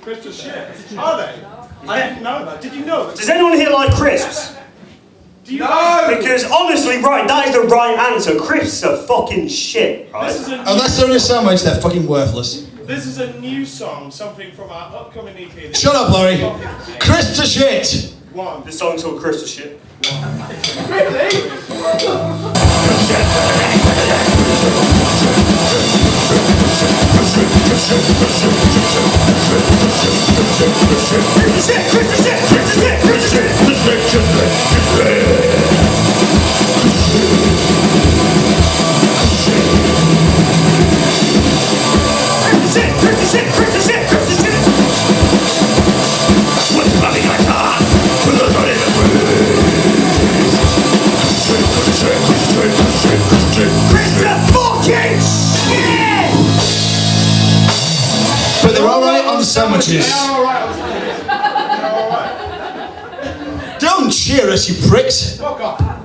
Crisps are shit. Are they? I didn't know that. Did you know that? Does anyone here like crisps? Do you know? Because honestly, right, that is the right answer. Crisps are fucking shit, right? Unless they're in a sandwich, they're fucking worthless. This is a new song, something from our upcoming EP. Shut up, Laurie. Crisps are shit. One. The song's called Crisps are shit. Really? But they're alright on sandwiches. They're alright. They're alright. Don't cheer us, you pricks. Fuck off.